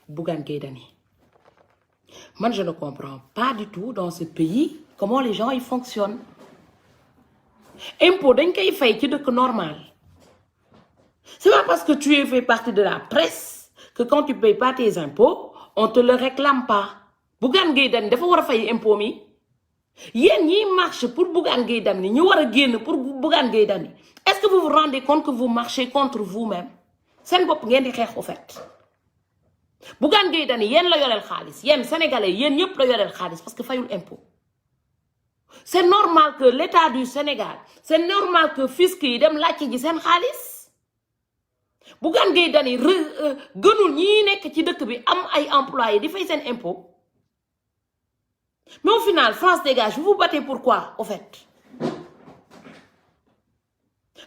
Bougane Gueye Dany. Moi, je ne comprends pas du tout dans ce pays comment les gens ils fonctionnent. Impôt dañ koy fay ci dëkk normal. C'est pas parce que tu fais partie de la presse que quand tu payes pas tes impôts, on te le réclame pas. Bougane Gueye Dany dafa war a fay impôt mi. Yéen ñiy marche pour Bougane Gueye Dany ñu war a génn pour Bougane Gueye Dany. Est-ce que vous vous rendez compte que vous marchez contre vous-même? Seen bopp ngeen di xeex au fait. Bougane Gueye Dany yéen la yoreel xaalis yéen sénégalais yéen ñëpp la yoreel xaalis parce que fayul impôt. C'est normal que l'État du Sénégal, c'est normal que fisc yi dem laajte ji seen xaalis. Bougane Gueye Dany gënul ñi nekk ci dëkk bi am ay employés di fay seen impôt. Mais au final, France dégage, vous vous battez pourquoi, au fait?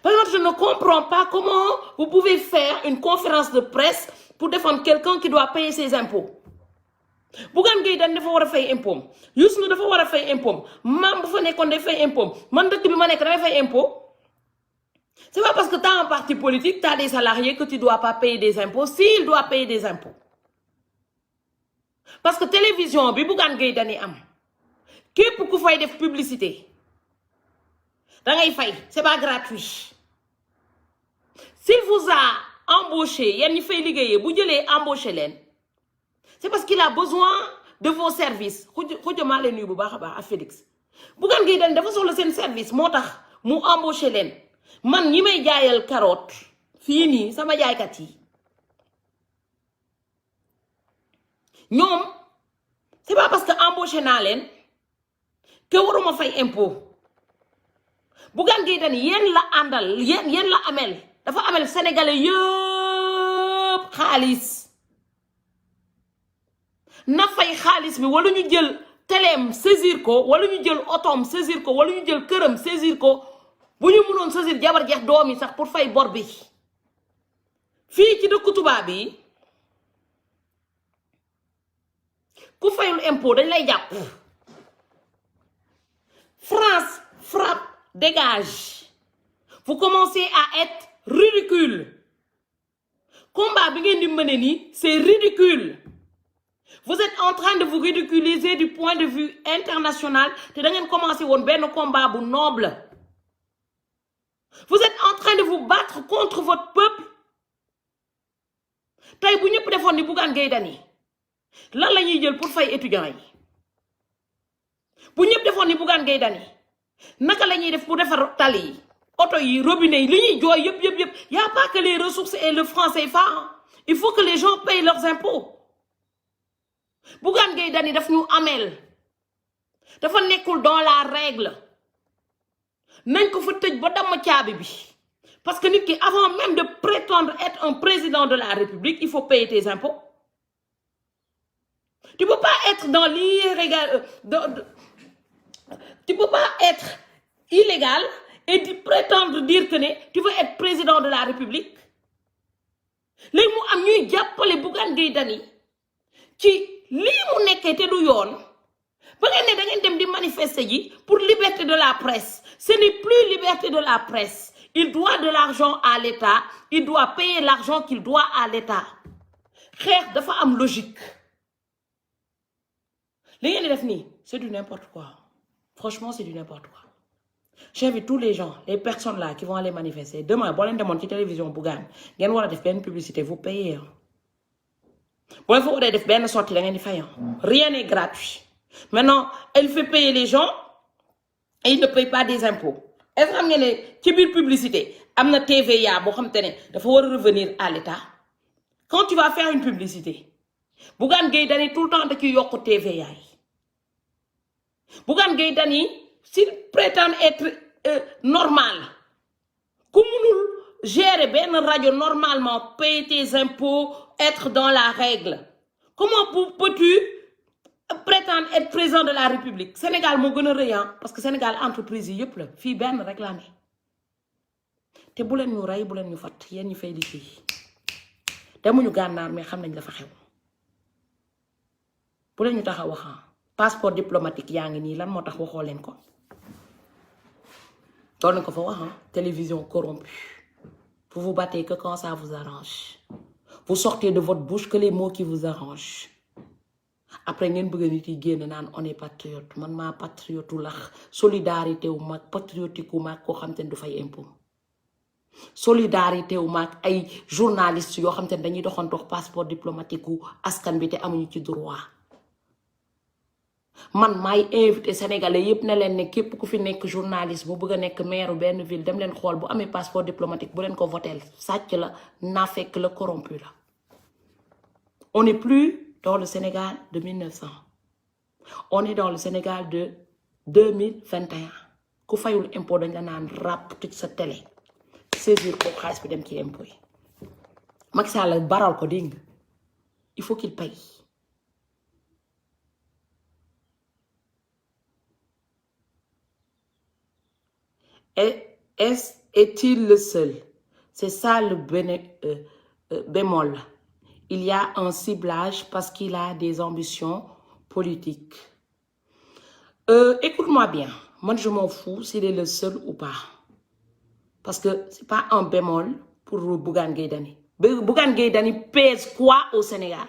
Par exemple, je ne comprends pas comment vous pouvez faire une conférence de presse pour défendre quelqu'un qui doit payer ses impôts. Bougane Gueye Dany dafa war a fay impôt. Youssou Ndour dafa war a fay impôt. Mam bu fa nekkoon day fay impôt. Man dëkk bi ma nekk damay fay impôt. C'est pas parce que tu as un parti politique, tu as des salariés que tu ne dois pas payer des impôts. S'il doit payer des impôts. Parce que télévision bi Bougane Gueye Dany am. Képp ku fay def publicité. Da ngay fay, c'est pas gratuit. S'il vous a embauché, yéen ñi fay liggéeyee bu jëlee embauché leen. C'est parce qu'il a besoin de vos services. Xuj maa leen nuyu bu baax a baax ak Félix. Bougane Gueye Dany dafa soxla seen service moo tax mu embauché leen. Man ñi may jaayal carotte fii nii sama jaaykat yi. ñoom c'est pas parce que embauché naa leen que waruma fay impôt. Bougane Gueye Dany yéen la àndal yéen la amel dafa amel sénégalais yëpp xaalis. Na fay xaalis bi wala ñu jël téléem saisir ko wala ñu jël otoom saisir ko wala ñu jël këram saisir ko bu ñu mënoon saisir jabar jeex doom yi sax pour fay bor bi. Fii ci dëkku tubaab bi ku fayul impôt dañ lay jàpp. France frappe, dégage. Vous commencez à être ridicule. Combat bi ngeen di mëne nii c'est ridicule. Vous êtes en train de vous ridiculiser du point de vue international. Te da ngeen commencé woon benn combat bu noble. Vous êtes en train de vous battre contre votre peuple. Tey bu ñëpp defoon ni Bougane Gueye Dany lan la ñuy jël pour fay étudiants yi. Bu ñëpp defoon ni Bougane Gueye Dany naka la ñuy def pour defar tali yi oto yi robinet yi li ñuy jooy yëpp y a pas que les ressources et le franc CFA. Il faut que les gens payent leurs impôts. Bougane Gueye Dany daf ñu amel dafa nekkul dans la règle nañ ko fa tëj ba damm caabi bi parce que nit ki avant même de prétendre être un président de la République il faut payer tes impôts. Tu peux pas être dans l'illégal tu peux pas être illégal et prétendre dire que tu veux être président de la République. Léegi mu am ñuy jàppale Bougane Gueye Dany ci lii mu nekkee te du yoon ba ngeen ne da ngeen dem di manifester ji pour liberté de la presse. Ce n'est plus liberté de la presse. Il doit de l'argent à l'État. Il doit payer l'argent qu'il doit à l'État. Xeex dafa am logique. Li ngeen di def nii c'est du n'importe quoi. Franchement c'est du n'importe quoi. J'invite tous les gens, les personnes là qui vont aller manifester. Demain, boo leen demoon ci télévision Bougane ngeen war a def benn publicité vous payez. Boo leen fa war a def benn sortie da ngeen di fay. Rien n'est gratuit. Maintenant, elle fait payer les gens et ils ne payent pas des impôts. Est-ce que xam ngeen ne ci biir publicité am na TVA boo xam te ne dafa war a revenir à l'État. Quand tu vas faire une publicité Bougane Gueye Dany tout le temps da ciy yokk TVA yi. Bougane Gueye Dany s'il prétend être normal ku munul gérer benn rajo normalement payer tes impôts être dans la règle comment peux-tu prétendre être président de la République? Sénégal moo gën a rëy parce que Sénégal entreprise yi yëpp la fii benn rek laa ne te bu leen ñu rey bu leen ñu fat yéen ñu fay liggéey demuñu gànnaar mais xam nañ la fa xew bu leen ñu tax a wax passeport diplomatique yaa ngi nii lan moo tax waxoo leen ko doon nañ ko fa wax télévision corrompue vous vous battez que quand ça vous arrange Vous sortez de votre bouche que les mots qui vous arrangent. Après, on est patriote. Man ma patriote ou la solidarité ou ma patriotique ou ma ko xamantene du fay impôt. Solidarité ou ma ay journalistes yo xamantene dañuy doxantox passeport diplomatique ou askan bi té amuñu ci droit. Man may invité sénégalais yépp ne len né képp ku fi nekk journaliste bu bëgg nekk maire benn ville dem len xol bu amé passeport diplomatique bu len ko voter sàcc la nafek la corrompu la. On n'est plus dans le Sénégal de 1900. On est dans le Sénégal de 2021. Ku fayul impôt dañ la naan rap tëj sa télé saisir ko xaalis bi dem ci impôt yi. Macky Sall baral ko ding. Il faut qu'il paye. Est-il le seul? C'est ça le bémol. Il y a un ciblage parce qu'il a des ambitions politiques. Écoute-moi bien. Moi, je m'en fous s'il est le seul ou pas. Parce que ce n'est pas un bémol pour Bougane Gueye Dany. Bougane Gueye Dany pèse quoi au Sénégal?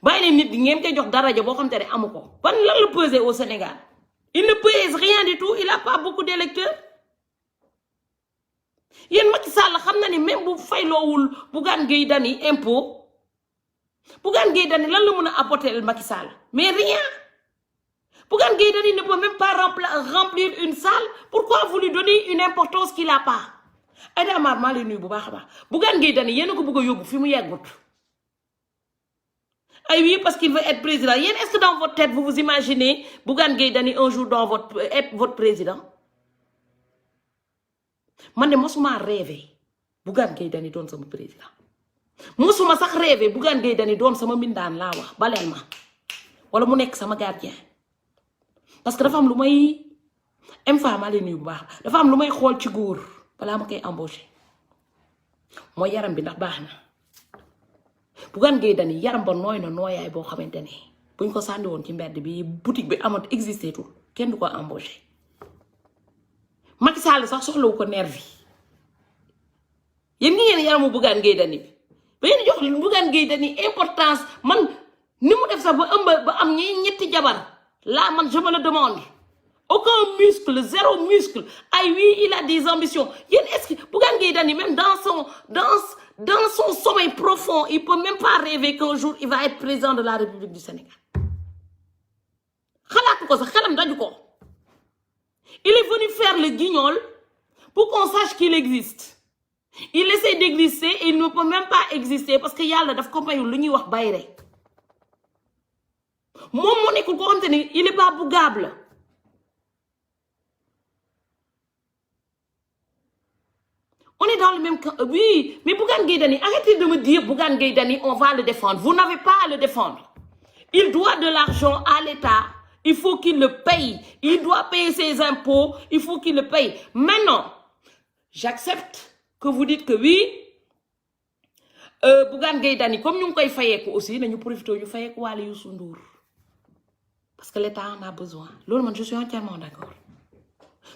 Ban le peser au Sénégal? Il ne pèse rien du tout. Il n'a pas beaucoup d'électeurs. Yen Macky Sall xamna ni même bu faylowul Bougane Gueye Dany impôt Bougane Gueye Dany lan la mëna apporter Macky Sall mais rien. Bougane Gueye Dany ne peut même pas remplir une salle. Pourquoi vous lui donnez une importance qu'il n'a pas? Aïda Amar maa lay nuyu bu baax a baax. Bougane Gueye Dany yéen a ko bëgg a yóbbu fi mu yeggut. Ay oui parce qu'il veut être président. Yéen est-ce que dans votre tête vous vous imaginez Bougane Gueye Dany un jour être votre président? Man de mosuma rêvé Bougane Gueye Dany doon sama président. Mosuma sax rêvé Bougane Gueye Dany doon sama mbindaan laa wax baleel ma wala mu nekk sama gardien. Parce que dafa am lu may maa leen nuyu bu baax dafa am lu may xool ci góor balaa ma koy embaucher mooy yaram bi ndax baax na. Bougane Gueye Dany yaram ba nooy na nooyaay boo xamante ne buñ ko sànni woon ci mbedd bi boutique bi amat existé tout kenn du ko embaucher. Macky Sall sax soxlawu ko nervi yéen ngi ngeen yaramu Bougane Gueye Dany bi ba yéen jox Bougane Gueye Dany importance man ni mu def sax ba ëmb ba am ñetti jabar là man je me le demande. Aucun muscle, zéro muscle. Ah oui, il a des ambitions. Est-ce que Bougane Gueye Dany même dans son sommeil profond, il peut même pas rêver qu'un jour il va être président de la République du Sénégal. Il est venu faire le guignol pour qu'on sache qu'il existe. Il essaie d'exister et il ne peut même pas exister parce que yalla daf ko mayul lu ñuy wax bayre. Mom mo nekul ko xamanteni il est pas bougable. On est dans le même camp. Oui, mais Bougane Gueye Dany, arrêtez de me dire Bougane Gueye Dany, on va le défendre. Vous n'avez pas à le défendre. Il doit de l'argent à l'État. Il faut qu'il le paye. Il doit payer ses impôts. Il faut qu'il le paye. Maintenant, j'accepte que vous dites que oui, Bougane Gueye Dany, comme nous avons fait aussi, nous profitons de faire Wally Youssou Ndour. Parce que l'État en a besoin. Là, je suis entièrement d'accord.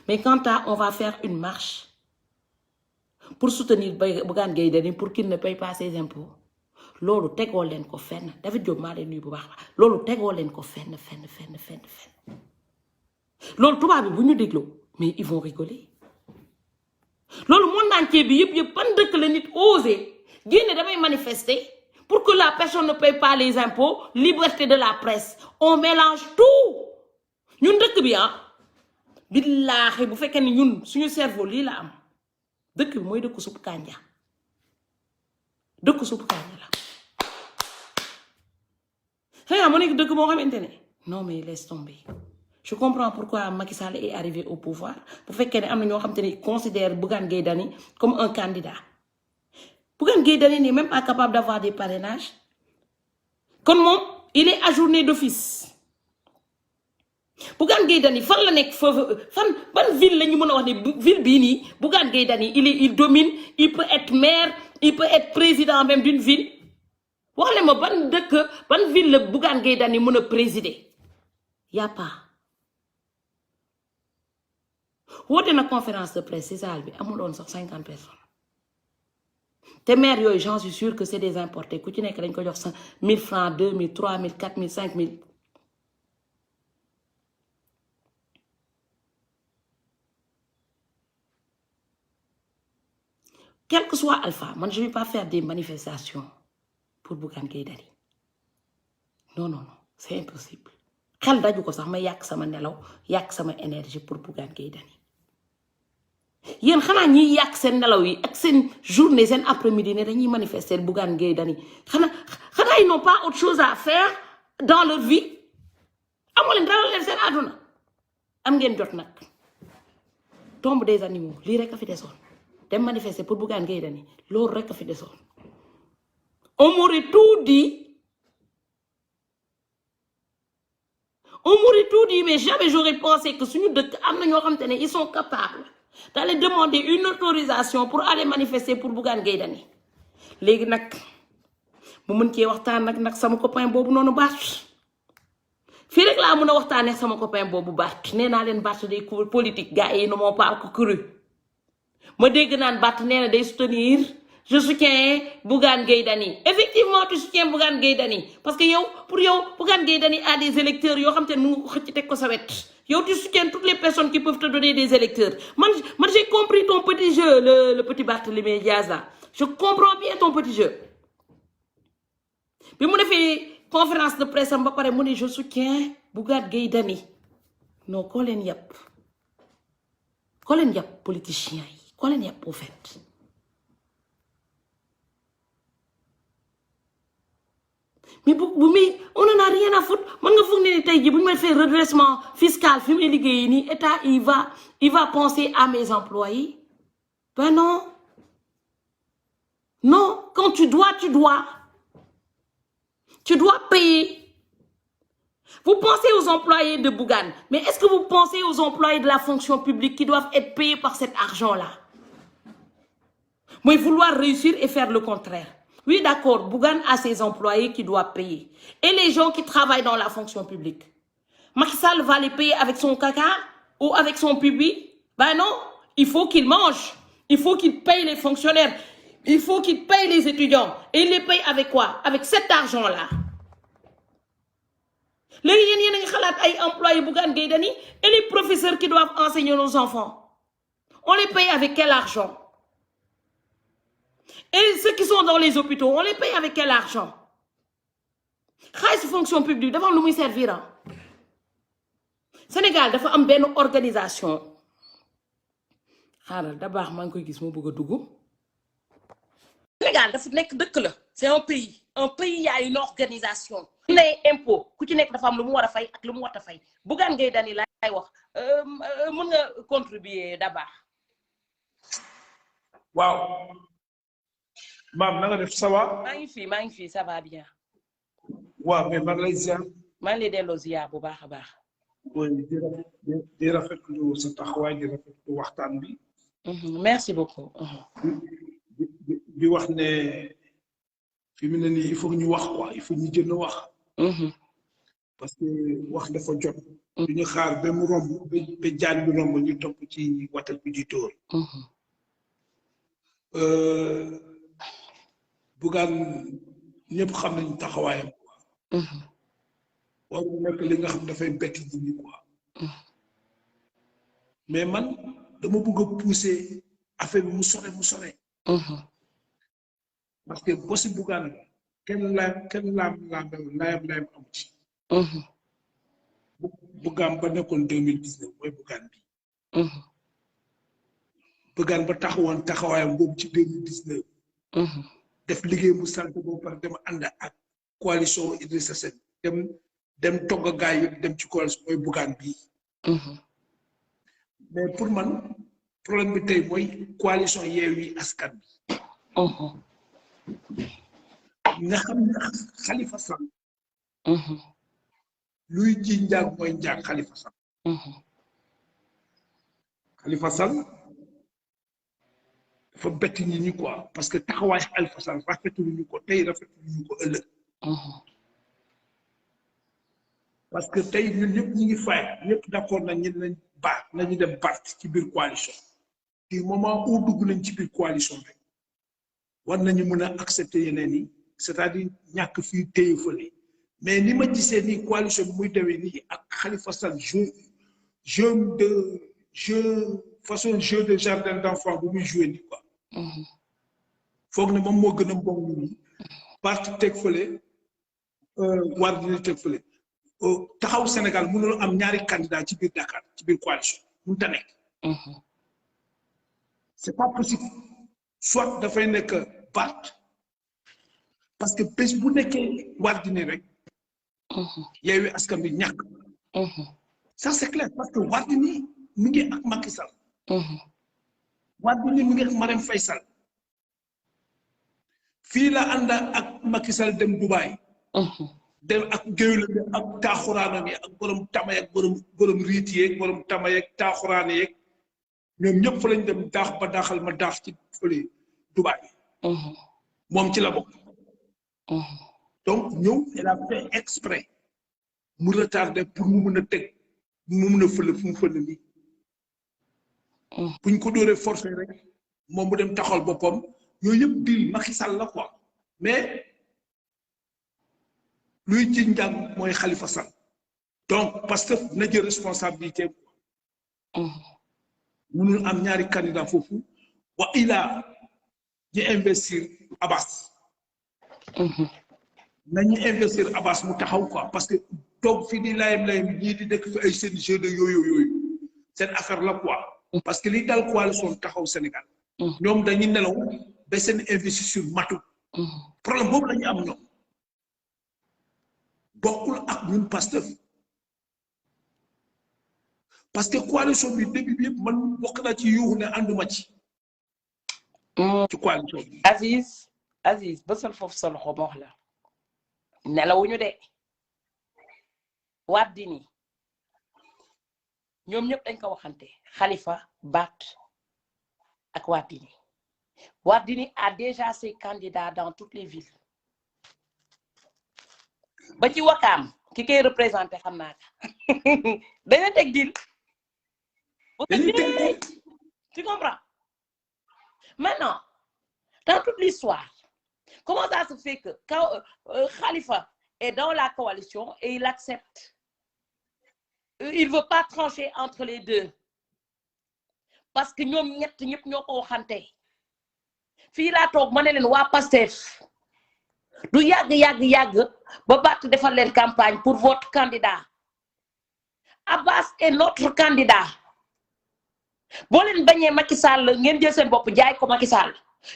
Mais quand on va faire une marche pour soutenir Bougane Gueye Dany pour qu'il ne paye pas ses impôts, lolu tegoo len ko fenn David Diop maa leen nuyu bu baax lolu tegoo len ko fenn lolu tubaab bi bu ñu dégloo mais ils vont rigoler. Lolu monde entier bi yëpp ban dëkk la nit osé génne damay manifester pour que la personne ne paye pas les impôts, liberté de la presse, on mélange tout. Ñun dëkk bi billahi bu fekkee ni ñun suñu cerveau lii la am dëkk bi mooy dëkk supp kànja la non mais laisse tomber. Je comprends pourquoi Macky Sall est arrivé au pouvoir. Pour faire qu'il considère Bougane Gueye Dany comme un candidat. Bougane Gueye Dany n'est même pas capable d'avoir des parrainages. Comme il est ajourné d'office. Bougane Gueye Dany fan la nek ban ville lañu mëna wax né ville bi ni Bougane Gueye Dany il domine, il peut être maire, il peut être président même d'une ville. Waxale ma ban ville le Bougane Gueye Dany mëna présider. Y a pas. Wote na conférence de presse ci salle bi amul won sax 50 personnes. tes mères, j'en suis sûr que c'est des importés. Ku ci nekk dañ ko jox 1000 francs, 2000, 3000, 4000, 5000. Quel que soit Alpha, moi je ne vais pas faire des manifestations pour Bougane Gueye Dany. Non, non, non, c'est impossible. Xel daju ko sax ma yak sama nelaw, yak sama énergie pour Bougane Gueye Dany. Yéen xanaa ñi yak seen nelaw yi ak seen journée seen après-midi ne dañuy manifester Bougane Gueye Dany. Xanaa ils n'ont pas autre chose à faire dans leur vie. Amoo leen dara leen seen àdduna. Am ngeen jot nag. Tombe des animaux lii rek a fi desoon. Dem manifester pour Bougane Gueye Dany loolu rek a fi desoon. On m'aurait tout dit. On m'aurait tout dit, mais jamais j'aurais pensé que ils sont capables d'aller demander une autorisation pour aller manifester pour Bougane Gueye Dany. Légui nak mu mën ci waxtaan nak sama copain bobu nonu Barth. Fi rek la mëna waxtané sama copain bobu Barth. Néna len Barth day politique gars yi ne m'ont pas cru. Ma dégg naan Barth néna day soutenir. Je soutiens Bougane Gueye Dany. Effectivement, tu soutiens Bougane Gueye Dany. Parce que pour Bougane Gueye Dany a des électeurs. Tu soutiens toutes les personnes qui peuvent te donner des électeurs. Moi, j'ai compris ton petit jeu, le petit Barthélémy Diaz là. Je comprends bien ton petit jeu. Mais moi, j'ai fait conférence de presse, je soutiens Bougane Gueye Dany. Non, Colin Yap. Colin Yap, politicien. Colin Yap, prophète. Mais on n'en a rien à foutre. Moi, je fais redressement fiscal, l'État, il va penser à mes employés. Ben non. Non, quand tu dois. Tu dois payer. Vous pensez aux employés de Bougane, mais est-ce que vous pensez aux employés de la fonction publique qui doivent être payés par cet argent-là? Moi, vouloir réussir et faire le contraire. Oui, d'accord, Bougane a ses employés qui doivent payer. Et les gens qui travaillent dans la fonction publique. Macky Sall va les payer avec son caca ou avec son pubis? Ben non, il faut qu'il mange. Il faut qu'il paye les fonctionnaires. Il faut qu'il paye les étudiants. Et il les paye avec quoi? Avec cet argent-là. Les employés Bougane Gueye Dany et les professeurs qui doivent enseigner nos enfants. On les paye avec quel argent? Et ceux qui sont dans les hôpitaux, on les paye avec quel argent? Xaalis fonction publique dafa am lu muy servir. Sénégal dafa am benn organisation. Xaaral da baax maa ngi koy gis moo bëgg a dugg. Sénégal dafa nekk dëkk la. C'est un pays. Un pays, il y a une organisation. Les impôts, ku ci nekk dafa am lu mu war a fay ak lu mu war a fay. Bougane Gueye Dany lay wax mën nga contribuer da baax. Waaw. Maam na nga def ça va? maa ngi fi ça va bien. waaw mais maa ngi lay ziar. maa ngi lay delloo ziar bu baax a baax. di rafetlu sa taxawaay di rafetlu waxtaan bi. Merci beaucoup. di wax ne fi mu ne nii il faut ñu wax quoi il faut ñu jënd wax. parce que wax dafa jot. du ñu xaar ba mu romb ba jaan bi romb ñu topp ci watal bi di tóor. Bougane ñëpp xam nañu taxawaayam quoi. waru nekk li nga xam dafay bett nit ñi quoi. mais man dama bëgg a pousser affaire bi mu sore. parce que bossi Bougane kenn laam layam amu ci. Bougane ba nekkoon 2019 mooy Bougane bi. Bougane ba taxawoon taxawaayam boobu ci 2019. def liggéey mu sant boobu par dem ànd ak coalition Idrissa Seck dem togg a gaay yëpp dem ci coalition mooy Bougane bii. mais pour man problème bi tey mooy coalition Yewwi Askan Wi. nga xam ne Khalifa Sall. luy ji njaag mooy njaag Khalifa Sall. Khalifa Sall dafa bett nit ñi quoi parce que taxawaay Khalifa Sall rafetluñu ko tey rafetluñu ko ëllëg. parce que tey ñun ñëpp ñu ngi fay ñëpp d'accord nañu dem Barth ci biir coalition. du moment où dugg nañ ci biir coalition rek war nañu mën a accepter yeneen yi c'est-à-dire ñàkk fii téye fële mais ni ma gisee nii coalition bi muy demee nii ak Khalifa Sall façon jeu de jardin d'enfant bu muy joué nii quoi. foog ne moom moo gën a bon nii parti teg fële war dina teg fële taxaw Sénégal mënul am ñaari candidat ci biir Dakar ci biir coalition mënut a nekk. c'est pas possible soit dafay nekk Barth parce que bés bu nekkee war dina rek. Yewwi Askan Wi ñàkk. ça c'est clair parce que Wardini mi ngi ak Macky Sall. Wardini mi ngi ak Marème Faye Sall. fii la ànd ak Macky Sall dem Dubaï. dem ak géwél ak taaxuraanam yi ak borom tamay ak borom riit yeeg borom tamay ak taaxuraan yeeg ñoom ñëpp fa lañ dem daax ba daaxal ma daax ci fële Dubaï. moom ci la bokk. donc ñëw elle a fait exprès mu retardé pour mu mën a teg mu mën a fële fu mu fële nii. buñ ko dóoree forcé rek moom mu dem taxawal boppam yooyu yëpp dil Macky Sall la quoi mais luy ci njàng mooy Khalifa Sall donc parce que na jël responsabilité mënul am ñaari candidat foofu wa ila ñu investir Abbas. nañu investir Abbas mu taxaw quoi parce que toog fii di layam ñii di dëkk fi ay seen jeu de yooyu seen affaire la quoi parce que li dal coalition taxaw Sénégal ñoom dañuy nelaw ba seen investisseur matu problème boobu la ñu am ñoom bokkul ak ñun Pastef parce que coalition bi début bi yëpp man bokk naa ci yuuxu ne ànduma ci coalition bi. Aziz bësal foofu sa loxo ma wax la nelawuñu de Wardini ñoom ñëpp dañ ko waxante Khalifa Barth ak Wardini a déjà ses candidats dans toutes les villes ba ci Wakaam ki koy représenté xam naa ko dañu teg dil tu comprends maintenant dans toute l'histoire comment ça se fait que quand Khalifa est dans la coalition et il accepte il veut pas trancher entre les deux parce que ñoom ñett ñëpp ñoo ko waxante fii laa toog ma ne leen waa Pastef du yàgg ba Barth defal leen campagne pour votre candidat Abbas est notre candidat boo leen bañee Macky Sall ngeen jël seen bopp jaay ko Macky Sall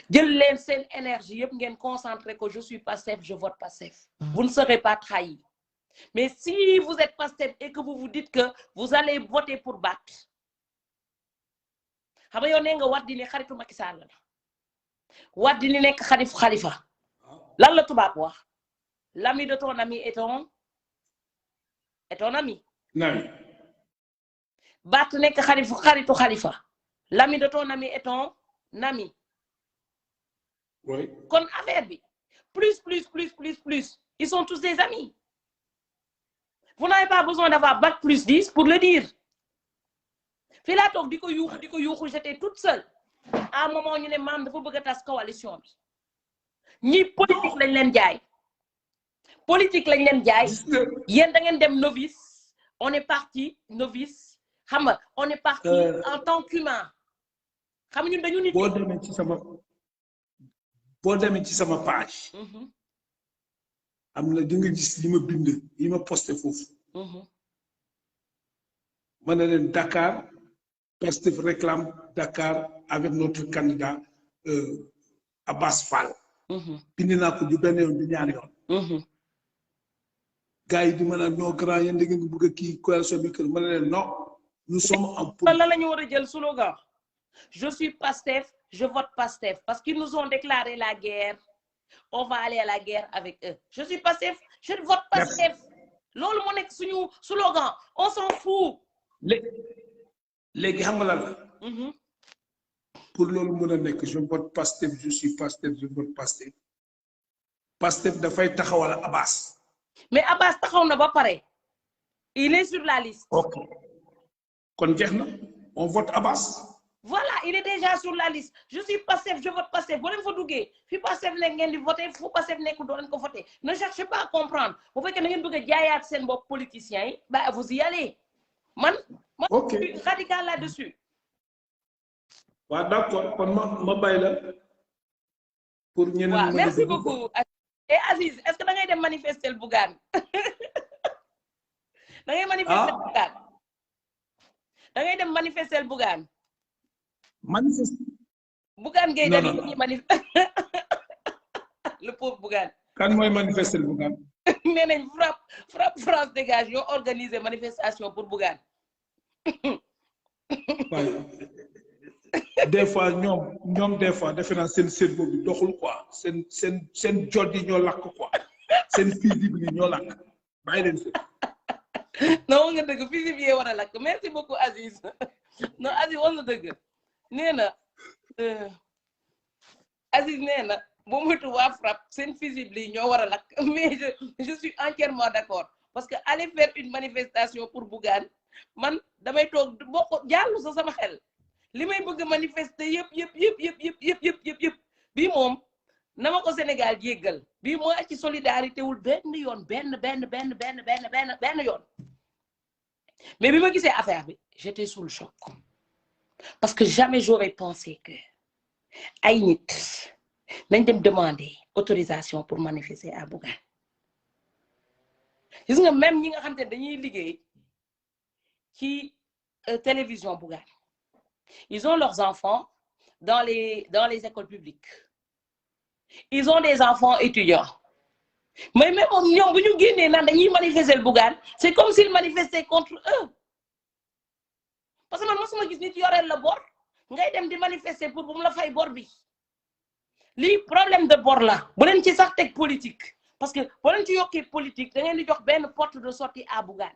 jël leen seen énergie yëpp ngeen concentré ko je suis Pastef je vote Pastef vous ne serez pas trahi mais si vous êtes Pastef et que vous vous dites que vous allez voter pour Barth xam nga yow nee nga Wardini xaritu Macky Sall la Wardini nekk xarifu Khalifa lan la tubaab wax l'ami de ton ami est ton ami. Barth nekk xaritu Khalifa l'ami de ton ami est ton ami. Oui. Kon affaire bi plus ils sont tous des amis. Vous n'avez pas besoin d'avoir bac plus 10 pour le dire. Fii laa toog di ko yuuxu j'étais toute seule à un moment ñu ne maam dafa bëgg a tas coalition bi ñi politique lañ leen jaay yéen da ngeen dem novice on est parti novice xam nga on est parti en tant qu'humain xam nga ñun dañu nit boo demee ci sama page am na di nga gis li ma bind li ma posté foofu ma ne leen Dakar Pastef réclame Dakar avec notre candidat Abbas Fall. bind naa ko du benn yoon du ñaari yoon. gars yi di ma naan non grand yéen da ngeen bëgg a kii coalition bi kër ma ne leen non nous sommes en pour. lan la ñu war a jël slogan je suis Pastef je vote Pastef parce qu'ils nous ont déclaré la guerre on va aller à la guerre avec eux je suis Pastef je vote Pastef loolu moo nekk suñu slogan on s'en fout. léegi xam nga lan la. pour loolu mën a nekk je vote Pastef je suis Pastef je vote Pastef Pastef dafay taxawal Abbas. mais Abbas taxaw na ba pare il est sur la liste. ok kon jeex na on vote Abbas. Voilà, il est déjà sur la liste. Je suis Pastef, je vote Pastef. Vous voulez voter, si Pastef n'est pas voter, faut Pastef n'est pas voter. Ne cherchez pas à comprendre. Vous voyez que vous avez des sen bok politiciens, bah vous y allez. Moi, ok je suis radical là-dessus. Ouais, d'accord, kon ma bàyyi la pour ñeneen Ouais, merci beaucoup. Et Aziz, est-ce que vous avez manifester le Bougane? Vous avez manifester le Bougane? Vous avez manifester le Bougane? Manifeste. Bougane Gueye Non, dañuy non. manifester le pauvre Bougane. Kan mooy manifester le Bougane? nee nañ frappe France dégage yoo organiser manifestation pour Bougane. waaye des fois ñoom des fois defe naa seen cerveau bi doxul quoi seen jot yi ñoo lakk quoi seen physique yi ñoo lakk bàyyi leen fi. non nga dëgg physique yi war a lakk merci beaucoup Aziz non Aziz war na dëgg nee na Aziz nee na boo moytu waa frappe seen physique yi ñoo war a lakk mais je suis entièrement d'accord parce que aller faire une manifestation pour Bougane man damay toog boo ko jàllu sa sama xel li may bëgg manifester yëpp bii moom na ma ko Sénégal jéggal bii moo ci solidarité wul benn yoon benn yoon mais bi ma gisee affaire bi j'étais sous le choc parce que jamais j'aurais pensé que ay nit nañ dem demander autorisation pour manifester à Bougane gis nga même ñi nga xam te dañuy liggéey ci télévision Bougane ils ont leurs enfants dans les écoles publiques ils ont des enfants étudiants mais même ñoom bu ñu génnee naan dañuy manifester le Bougane c'est comme s'ils manifestaient contre eux parce que man mosuma gis nit yoreel la bor ngay dem di manifester pour bu mu la fay bor bi lii problème de bor la bu leen ci sax teg politique parce que bu leen ci yokkee politique da ngeen di jox benn porte de sortie à Bougane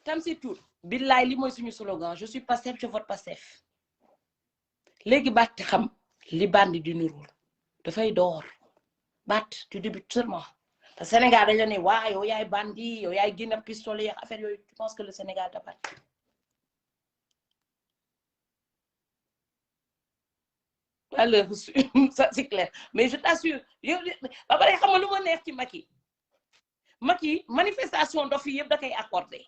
Tamsir Tour billaay li mooy suñu slogan je suis Pastef je vote Pastef léegi baat xam li bandi di nurul dafay door baat tu débutes seulement te Sénégal dañu ne waa yow yaay bandi yow yaay génn pistolet ak affaire yooyu tu penses que le Sénégal t'appartient alors ça c'est clair mais je t'assure yow ba pare xam nga lu ma neex ci Macky manifestation dof yi yëpp da koy accordé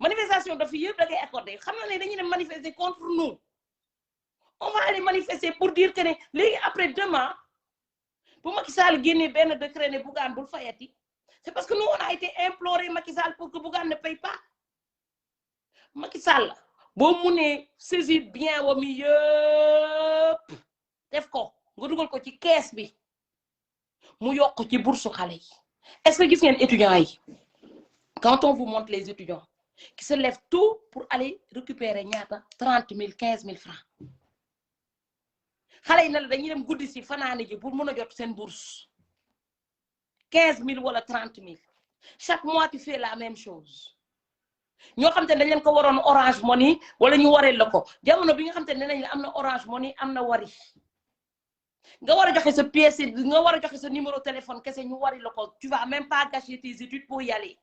manifestation dof yi yëpp da koy accordé xam na ne dañuy dem manifester contre nous on va aller manifester pour dire que ne léegi après demain bu Macky Sall génnee benn décret ne Bougane bul fayati c'est parce que nous on a été imploré Macky Sall pour que Bougane ne paye pas Macky Sall boo munee saisir bien wa mi yëpp def ko nga dugal ko ci kees bi mu yokk ci bourse xale yi est-ce que gis ngeen étudiants yi quand on vous montre les étudiants qui se lèvent tôt pour aller récupérer ñaata 30 000 15 000 francs xale yi na la dañuy dem guddi si fanaani ji pour mën a jot seen bourse 15 000 wala 30 000 chaque mois tu fais la même chose ñoo xam te ne dañ leen ko waroon Orange Money wala ñu waree la ko jamono bi nga xam te ne nañ la am na Orange Money am na Wari nga war a joxe sa pièce nga war a joxe sa numéro téléphone kese ñu wari la ko tu vas même pas gâcher tes études pour y aller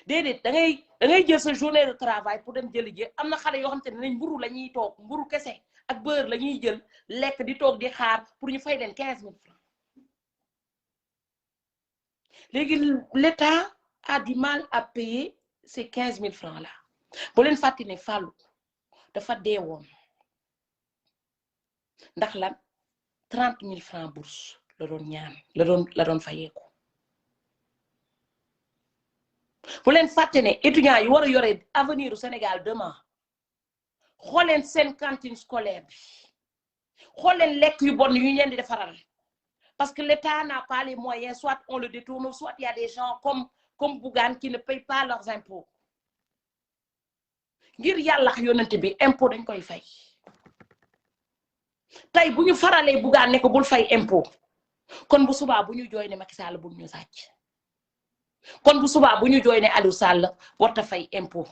déedéet da ngay jël sa journée de travail pour dem jëli ji am na xale yoo xam te ne nañ mburu la ñuy toog mburu kese ak beurre la ñuy jël lekk di toog di xaar pour ñu fay leen 15 000 francs léegi l'État a du mal à payer ces 15 000 francs là bu leen fàttali ne Fallou dafa deewoon ndax lan 30 000 francs bourse la doon ñaan la doon fayeeku bu leen fàtte ne étudiants yi war a yore avenir u Sénégal demain xool leen seen cantine scolaire bi xool leen lekk yu bon yu ñu leen di defaral parce que l'État n'a pas les moyens soit on le détourne soit il y a des gens comme Bougane qui ne payent pas leurs impôts ngir yàlla yonent bi impôt dañ koy fay tey bu ñu faralee Bougane ne ko bul fay impôt kon bu subaa bu ñu jooy ne Macky Sall bul ñu sàcc kon bu subaa bu ñu jooy ne Aliou Sall warta fay impôt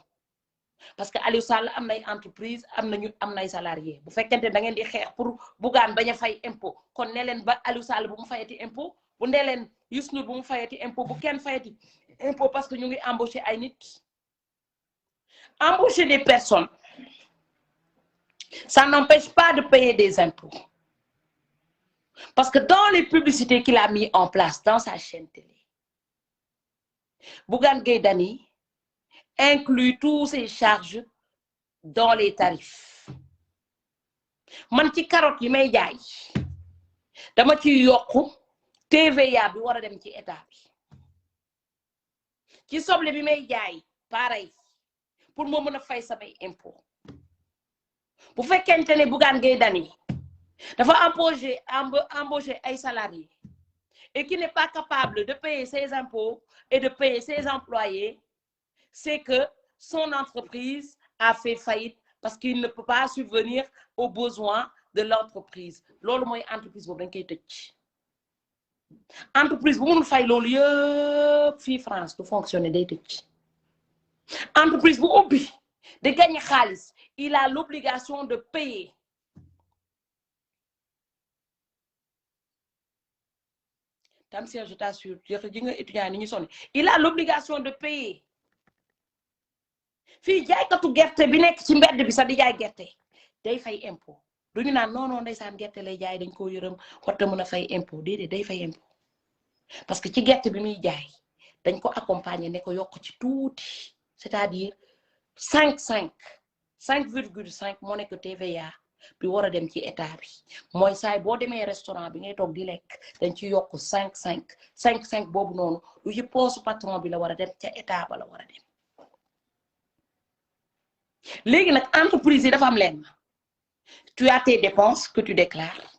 parce que Aliou Sall am nay entreprise am nay salarié bu fekkente da ngeen di xeex pour Bougane bañ a fay impôt kon ne leen ba Aliou Sall bu mu fayati impôt bu ndee leen Youssou Ndour bu mu fayati impôt bu kenn fayati impôt parce que ñu ngi embaucher ay nit embaucher des personnes ça n'empêche pas de payer des impôts parce que dans les publicités qu'il a mis en place dans sa chaîne télé Bougane Gueye Dany inclut tous ses charges dans les tarifs man ci carotte yi may jaay dama ci yokku TVA bi war a dem ci état bi ci soble bi may jaay pareil pour moo mën a fay samay impôt bu fekkente ne Bougane Gueye Dany dafa embaucher ay salariés et qui n'est pas capable de payer ses impôts et de payer ses employés c'est que son entreprise a fait faillite parce qu'il ne peut pas subvenir aux besoins de l'entreprise loolu mooy entreprise boobu dañ koy tëj entreprise bu mënul fay loolu yëpp fii France du fonctionner day tëj entreprise bu ubbi de gagner xaalis il a l'obligation de payer Tamsir je t'assure ji nga étudiant ni ñu sonn il a l'obligation de payer fii jaaykatu gerte bi nekk ci mbedd bi sax di jaay gerte day fay impôt duñu naan non ndeysaan gerte lay jaay dañ ko yërëm warta mën a fay impôt déedéet day fay impôt parce que ci gerte bi muy jaay dañ ko accompagner ne ko yokk ci tuuti c'est-à-dire 5,5 moo nekk TVA bi war a dem ci état bi mooy saay boo demee restaurant bi ngay toog di lekk dañ ci yokk 5 boobu noonu lu ci poosu patron bi la war a dem ca état ba la war a dem léegi nag entreprise yi dafa am leen tu as tes dépenses que tu déclares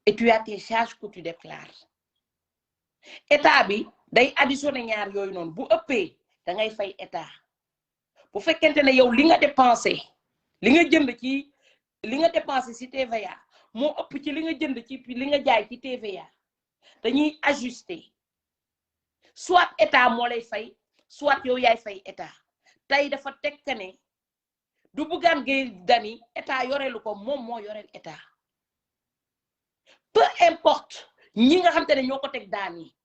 et tu as tes charges que tu déclares état bi day additionner ñaar yooyu noonu bu ëppee da ngay fay état bu fekkente ne yow li nga dépensé li nga jënd ci li nga dépensé ci TVA moo ëpp ci li nga jënd ci li nga jaay ci TVA dañuy ajuster soit état moo lay fay soit yow yaay fay état tey dafa tekk ne du Bougane Gueye Dany état yorelu ko moom moo yoreel état peu importe ñi nga xam te ne ñoo ko teg daan yi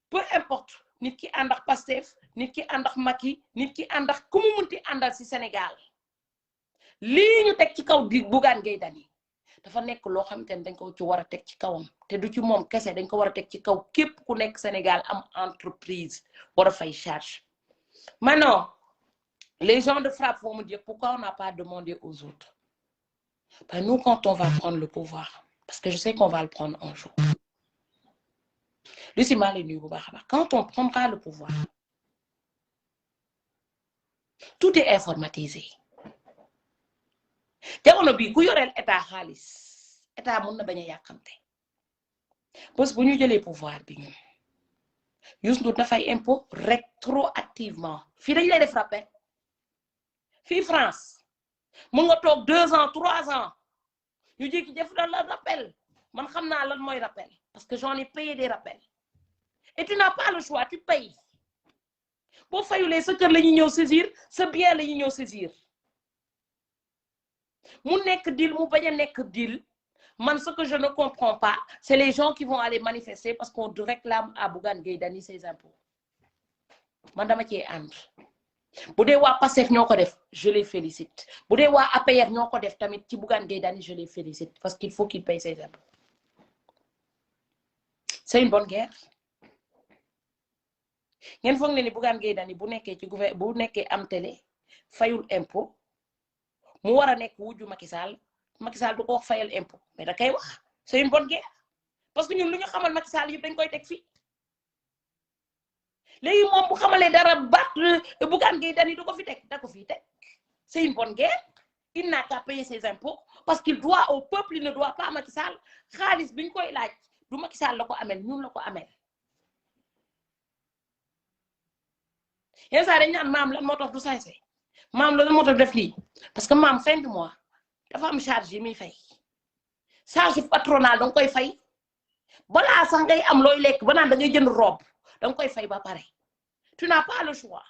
peu importe nit ki ànd ak Pastef nit ki ànd ak Macky nit ki ànd ak ku mu munti àndal ci Sénégal lii ñu teg ci kaw di Bougane Gueye Dany dafa nekk loo xam te ne dañ ko ci war a teg ci kawam te du ci moom kese dañ ko war a teg ci kaw képp ku nekk Sénégal am entreprise war a fay charge maintenant les gens de frappe vont me dire pourquoi on n'a pas demandé aux autres ben nous quand on va prendre le pouvoir parce que je sais qu'on va le prendre un jour lu si maa lay nuyu bu baax a baax quand on prendra le pouvoir tout est informatisé jamono bi ku yoreel état xaalis état mën na bañ a yàqamte bés bu ñu jëlee pouvoir bi ñun Youssou Ndour dafay impôt rétroactivement fii dañ lay def rappel fii France mën nga toog 2 ans 3 ans ñu jékki def la rappel man xam naa lan mooy rappel parce que j'en ai payé des rappels et tu n'as pas le choix tu payes boo fayulee sa kër la ñuy ñëw saisir sa bien la ñuy ñëw saisir mu nekk deal mu bañ a nekk deal man ce que je ne comprends pas c'est les gens qui vont aller manifester parce qu'on réclame à Bougane Gueye Dany ses impôts man dama cee ànd bu dee waa Pastef ñoo ko def je les félicite bu dee waa APR ñoo ko def tamit ci Bougane Gueye Dany je les félicite parce qu'il faut qu'il paye ses impôts c'est une bonne guerre ngeen foog ne ni Bougane Gueye Dany bu nekkee ci bu nekkee am télé fayul impôt mu war a nekk wujju Macky Sall du ko wax fayal impôt mais da kay wax c'est une bonne guerre parce que ñun lu ñu xamal Macky Sall yëpp dañ koy teg fii léegi moom bu xamalee dara baat Bougane Gueye Dany du ko fi teg da ko fii teg c'est une bonne guerre il n'a qu'à payer ses impôts parce qu'il doit au peuple il ne doit pas Macky Sall xaalis bi ñu koy laaj du Macky Sall la ko amel ñun la ko amel yenn saa dañ naan maam lan moo tax du sañse maam lan moo tax def lii parce que maam fin du mois dafa am charge yi muy fay charge patronale danga koy fay balaa sax ngay am looy lekk ba naan da ngay jënd robe danga koy fay ba pare tu n'as pas le choix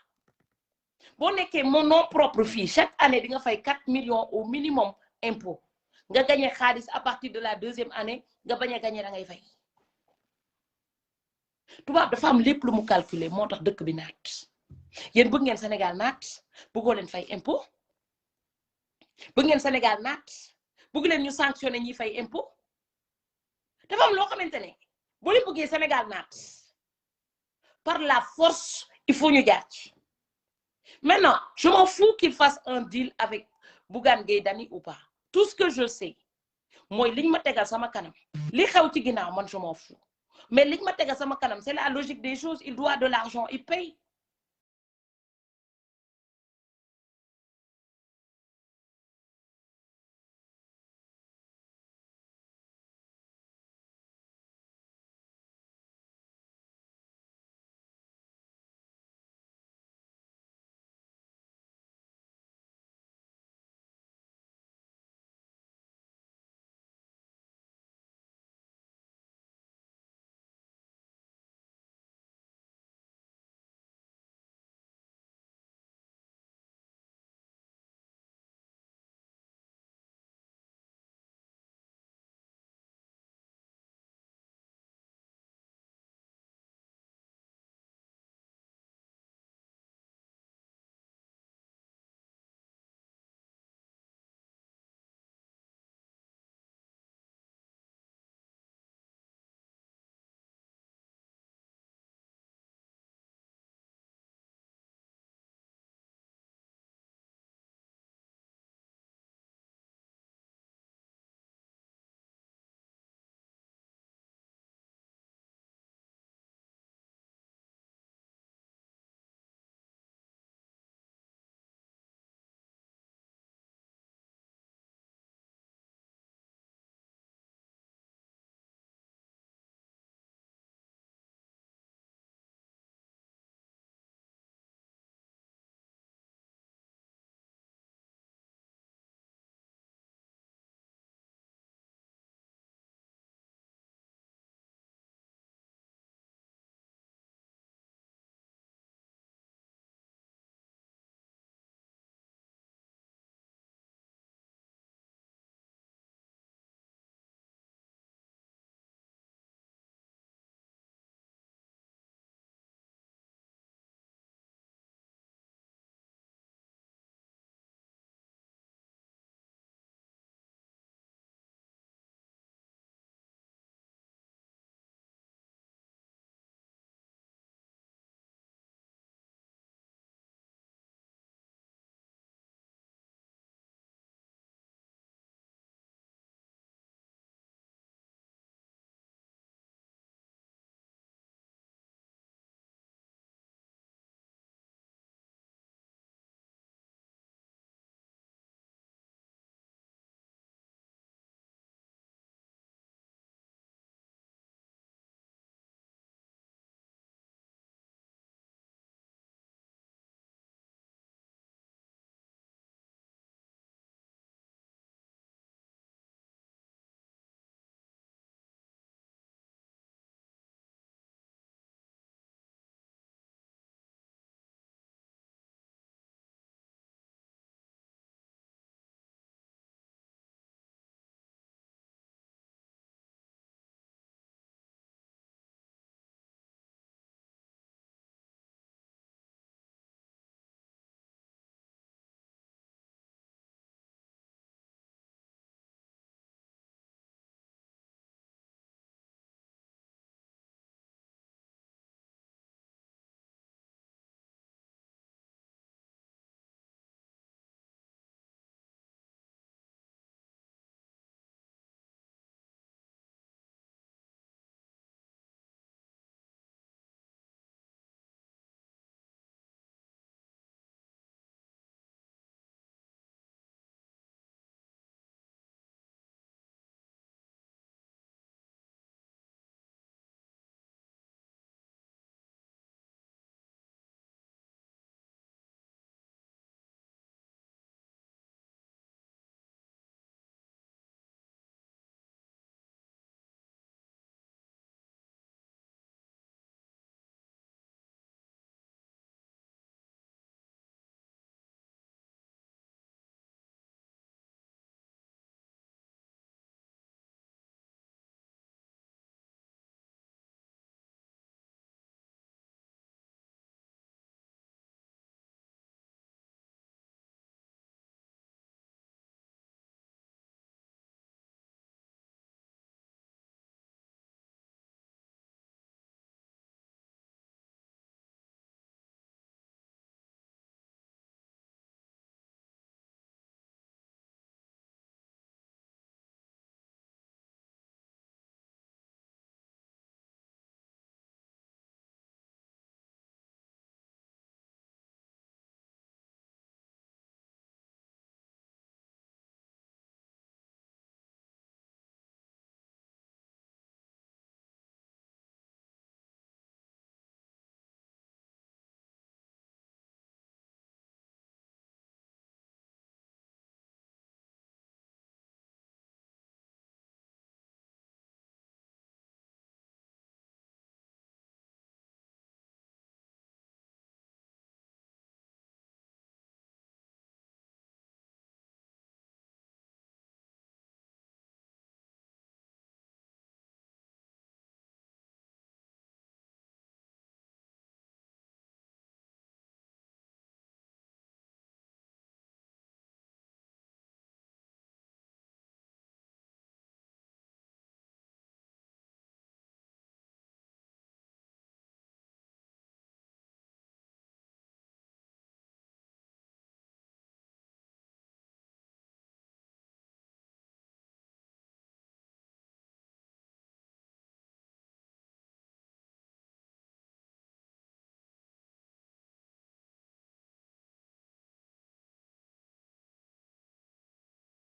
boo nekkee mon nom propre fii chaque année di nga fay 4 millions au minimum impôt nga gagné xaalis à partir de la 2e année nga bañ a gagné da ngay fay tubaab dafa am lépp lu mu calculer moo tax dëkk bi naat yéen bëgg ngeen Sénégal naat bëggoo leen fay impôt bëgg ngeen Sénégal naat bëgg leen ñu sanctionné ñi fay impôt dafa am loo xamante ne boo leen bëggee Sénégal naat par la force il faut ñu jaar ci maintenant je m'en fous qu'il fasse un deal avec Bougane Gueye Dany ou pas tout ce que je sais mooy liñ ma tegal sama kanam li xew ci ginnaaw man je m'en fous mais liñ ma tegal sama kanam c'est la logique des choses il doit de l'argent il paye